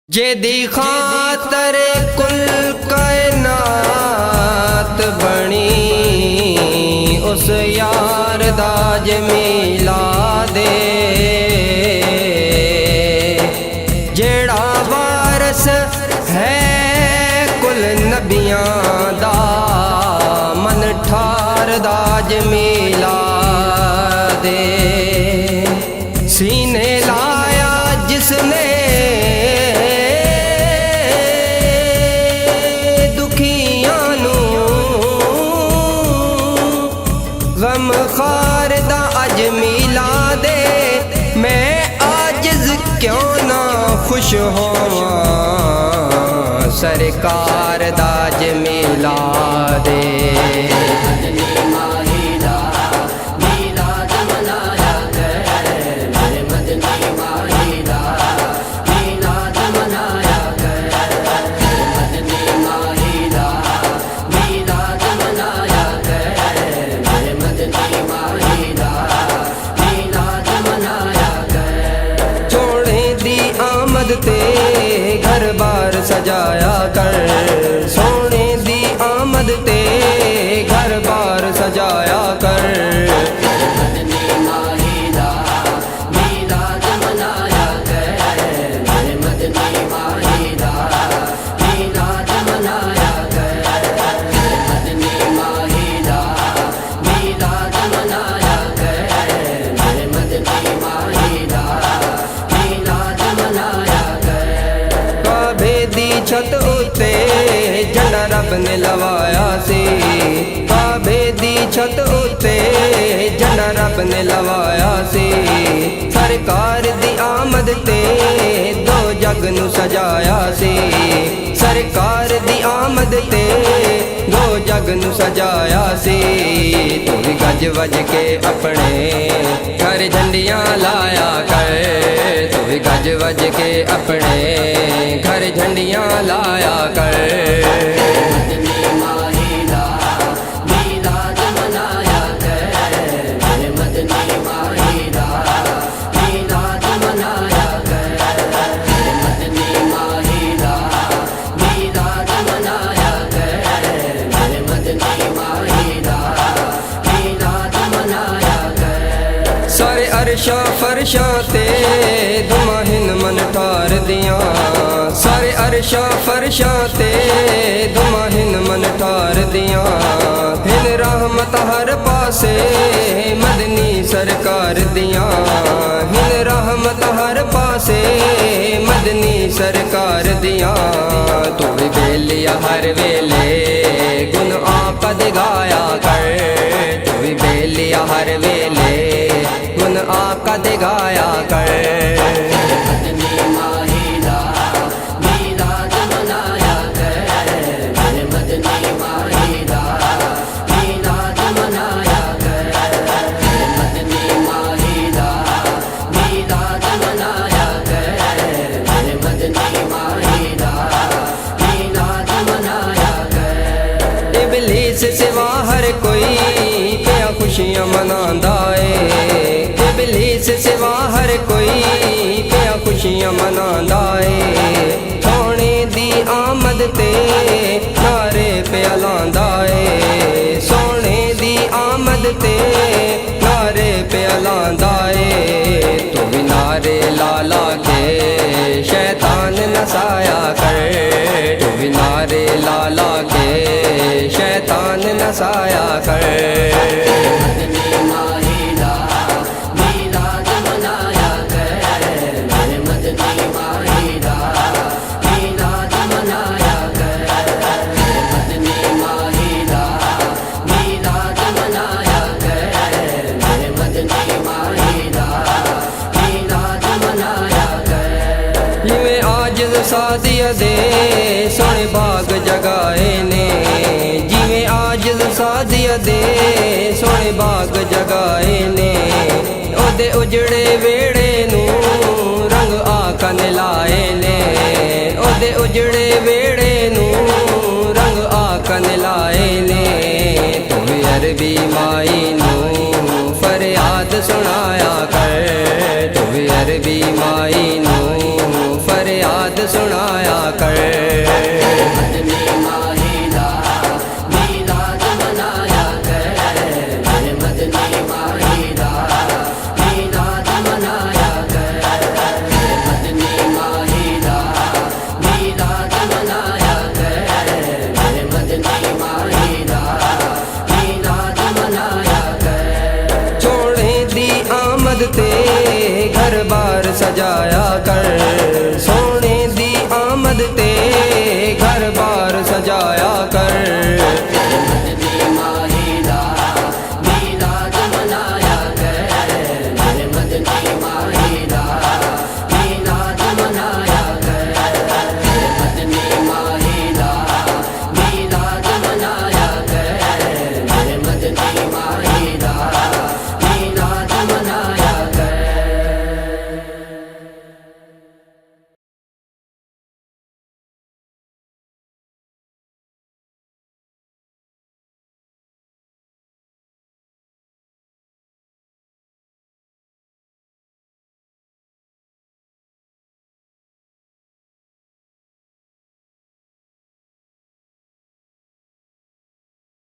जेदी खातर कुल कायनात बनी उस यार दाज मिला दे जेड़ा वारस है कुल नबियां दा मन ठार दाज मिला दे सीने लाया जिसने गम खार दा अज मिला दे मैं आजिज़ क्यों ना खुश होवां सरकार दा अज मिला दे ते घर बार सजाया कर सोने दी आमद ते घर बार सजाया कर छत उते झंडा रब ने लवाया सी काबे दी छत उते झंडा रब ने लवाया सी सरकार दी आमद ते दो जग नू सजाया सी सरकार दी आमद ते दो जग नू सजाया सी तू भी गज वज के अपने घर झंडियां लाया कर तू भी गज वज के अपने घर झंडियां लाया कर सारे अरशा फरशा ते दुमाहिन मन ठार दियां सारे अरशा फरशा ते दुमाहिन मन ठार दियां हिन रहमत हर पासे मदनी सरकार दियां हिन रहमत हर पासे मदनी सरकार दियां तू भी बेलिया हर वेले गुन आकद गाया कर तू भी बेलिया हर वेले गुन आकद गाया कर इबलीस सिवा हर कोई क्या खुशियां मनांदा है इबलीस सिवा हर कोई क्या खुशियां मनांदा है सोने दी आमद ते नारे पे लांदा है सोने दी आमद ते नारे पे लांदा है तू भी नारे ला ला के शैतान नसाया कर तू भी नारे ला ला के शैतान नसाया कर सादिया दे सोने बाग जगाए ने जिवें आजिज़ सादिया दे सोने बाग जगाए ने ओदे उजड़े वेड़े नू रंग आका ने लाए ने ओदे उजड़े वेड़े नू रंग आका ने लाए ने तू भी अरबी माई नू फरियाद सुनाया कर तू भी अरबी माई नू फरियाद میلاد سنایا کر مدنی ماہی دا میلاد منایا کر میرے مدنی ماہی دا میلاد منایا کر مدنی ماہی دا میلاد منایا کر میرے مدنی ماہی دا میلاد منایا کر سونے دی آمد تے گھر بار سجایا کر